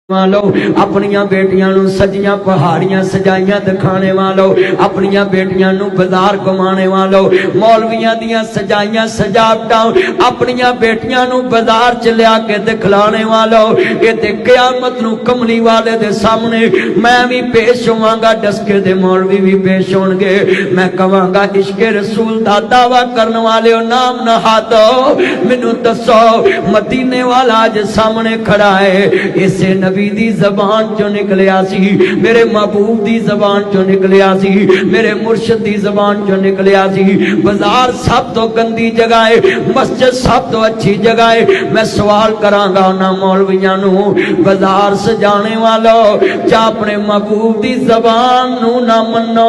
वालों अपनिया बेटियां नू सजियां पहाड़ियां सजाइयां दिखाने वालों अपनिया बेटियां नू बाजार घुमाने वालों मौलवियां दियां सजाइयां सजावटां अपनिया बेटियां नू बाजार च लिया के दिखलाने वालों ये ते क़यामत नू कमली वाले दे सामने मैं भी पेश होवांगा डसके दे मौलवी भी पेश होणगे मैं कहांगा इश्के रसूल दा दावा करने वाले नाम नहा दो मैनू दसो मदीने वाला अज सामने खड़ा है इसे नबी दी ज़बान चो निकलिया सी मेरे महबूब दी ज़बान चो निकलिया सी मेरे मुर्शिद दी ज़बान चो निकलिया सी बाजार सब तो गंदी जगह है मस्जिद सब तो अच्छी जगह है मैं सवाल करांगा उन्हां मौलवियां नू बाजार सजाने वालों जा अपने महबूब दी ज़बान नू ना मनो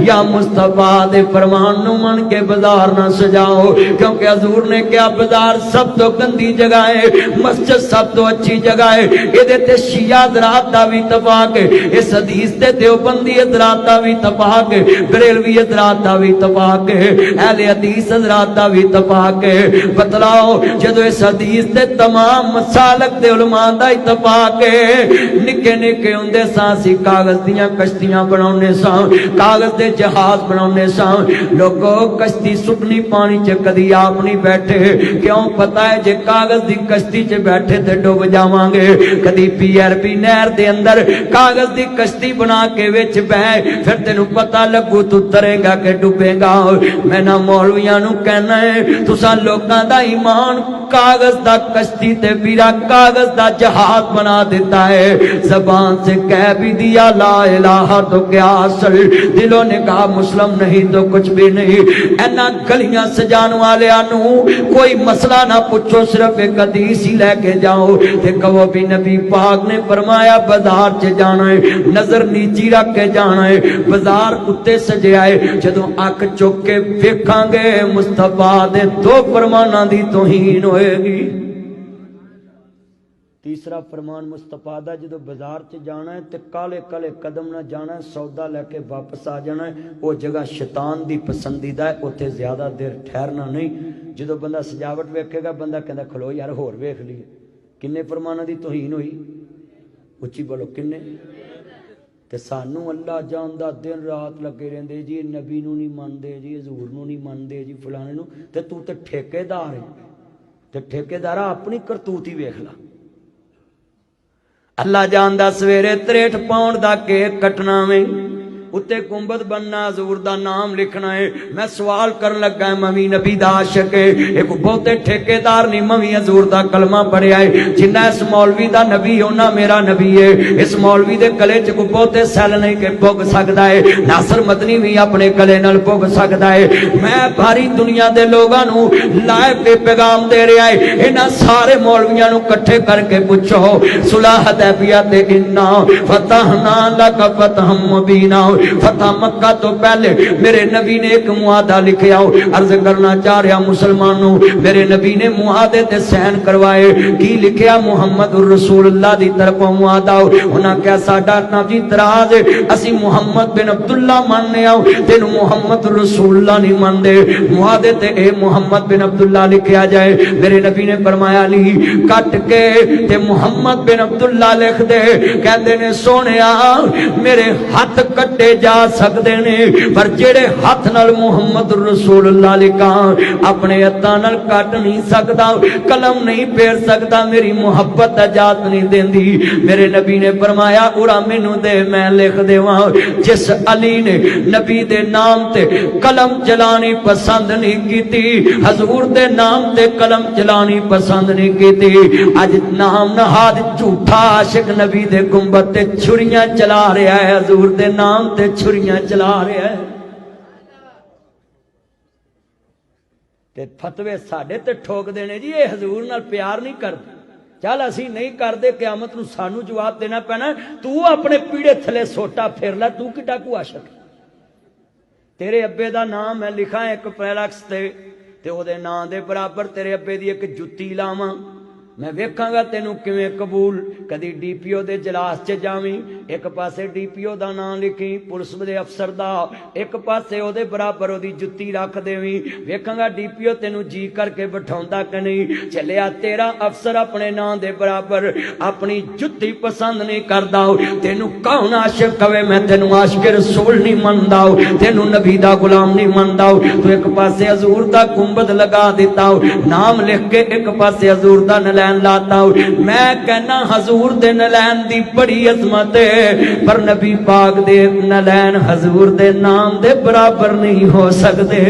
या मुस्तफा दे फरमान नू मन के बाजार ना सजाओ क्योंकि हजूर ने क्या बाजार सब तो गंदी जगह है मस्जिद सब तो अच्छी जगह है इहदे ते शिया हज़रात दा भी इत्तफाक है इस हदीस ते देवबंदी हज़रात दा भी इत्तफाक है बरेलवी हज़रात दा भी इत्तफाक है अहले हदीस हज़रात दा भी इत्तफाक है बतलाओ जदों इस हदीस ते तमाम मसालक दे उलमा दा इत्तफाक है निक्के निक्के हुंदे सां असीं कागज दीयां कश्तियां बनाउने सां कागज दे जहाज बनाउने सां लोगो कश्ती सुटनी पानी च कदी आप नहीं बैठे क्यों पता है जे कागज दी कश्ती च बैठे ते डुब जावांगे कदी PRP नहर दे अंदर कागज दी कश्ती बना के विच बह फिर तेनू पता लगू तू तरेगा के डुबेगा मैं ना मौलवियां नू कहना है तुसां लोकां दा ईमान कागज दा कश्ती ते बीरा कागज दा जहाज बना देता है जबान से कह भी दिया ला इलाहा तो क्या असल दिलों ने कहा मुस्लिम नहीं तो कुछ भी नहीं ऐना गलियां सजाने वाले नू कोई मसला ना पूछो सिर्फ एक हदीस ही लेके जाओ ते कहो भी नबी पाक ने फरमाया बाजार च जाना है नजर नीची रख के जाना है बाजार उत्ते सजिया है जदों अख चुक के वेखांगे मुस्तफा दे दो फरमानां दी तौहीन होएगी तीसरा फरमान मुस्तफा दा जदों बाजार च जाना है ते काले काले कदम ना जाना है सौदा लेके वापस आ जाना है वो जगह शैतान दी पसंदीदा है उत्थे ज्यादा देर ठहरना नहीं जदों बंदा सजावट वेखेगा बंदा कहंदा खलो यार होर वेख लईए किन्ने फरमानां दी तौहीन होई उच्ची बोलो किन्ने ते सानू अल्लाह जानदा दिन रात लगे रहिंदे जी नबी नू नहीं मनदे जी हजूर नू नहीं मनदे जी फलाने नू ते तू ते ठेकेदार है ते ठेकेदारा अपनी करतूत ही वेख ला अल्लाह जानदा सवेरे 63 पाउंड दा केक कटना में उत्ते गुंबद बनना हजूर दा नाम लिखना है मैं सवाल करन लगा मवी नबी दा आशिक है एक बहुते ठेकेदार नहीं मवी हजूर दा कलमा पढ़िया है जिन्ना इस मौलवी दा नबी होना मेरा नबी है इस मौलवी दे गले च कोई बहुते सैल नहीं के पुग सकदा है नासर मदनी भी अपने गले नाल पुग सकदा है मैं भारी दुनिया दे लोगां नू लाइव पे पैगाम दे रहा है इन्हां सारे मौलवियां नू इकट्ठे करके पूछो सुलह हदैबिया ते इन्ना फतहना लक फतहम मुबीना फतह मक्का तो पहले मेरे नबी ने एक मुआदा लिखा अर्ज करना चाह रहा मुसलमानों मेरे नबी ने मुआदे ते सहन करवाए की लिखा मुहम्मद रसूलुल्लाह दी तरफों मुआदा उन्हां क्या साडा नबी तराज असी मुहम्मद बिन अब्दुल्ला मानने आओ तेनू मुहम्मद रसूलुल्लाह नहीं मानदे मुआदे ते ए मुहम्मद बिन अब्दुल्ला लिखा जाए मेरे नबी ने फरमाया ली कट के ते मुहम्मद बिन अब्दुल्ला लिख दे कहंदे ने सोहणिया मेरे हाथ कट्टे जा सकते ने पर जेड़े हाथ नाल मुहम्मद रसूलुल्लाह लिखा अपने हत्थां नाल कट नहीं सकता कलम नहीं फेर सकता मेरी मुहब्बत इजाजत नहीं देंदी मेरे नबी ने फरमाया उरा मैनू दे मैं लिख देवां जिस अली ने नबी दे नाम ते कलम चलानी पसंद नहीं कीती हजूर दे नाम ते कलम चलानी पसंद नहीं कीती अज नाम नहाद झूठा आशिक नबी दे गुंबद ते छुरियां चला रहा है हजूर दे नाम ते छुरियां चला रहा है ते फतवे साडे ते ठोक देने जी ये हजूर नाल प्यार नहीं करदे चल असी नहीं करदे क़यामत नूं सानू जवाब देना पैना तू अपने पीड़े थले सोटा फेर लै तू किड्डा को आशिक तेरे अब्बे दा नाम मैं लिखा एक पैलक्स ते ओदे नां दे बराबर तेरे अब्बे दी एक जुत्ती लावां میں ویکھاں گا تینوں کیویں قبول کدی ڈی پی او دے جلاس چ جاویں ایک پاسے ڈی پی او دا نام لکھی پولیس دے افسر دا ایک پاسے او دے برابر او دی جُتی رکھ دیویں ویکھاں گا ڈی پی او تینوں جی کر کے بٹھاوندا کہ نہیں چلیا تیرا افسر اپنے نام دے برابر اپنی جُتی پسند نہیں کردا تینوں کون عاشق کہے میں تینوں عاشق رسول نہیں مندا تینوں نبی دا غلام نہیں مندا تو ایک پاسے حضور دا گنبد لگا دیتا نام لکھ کے ایک پاسے حضور دا نلین لاتا ہوں میں کہنا حضور دے نلین دی بڑی عظمت ہے پر نبی پاک دے نلین حضور دے نام دے برابر نہیں ہو سکتے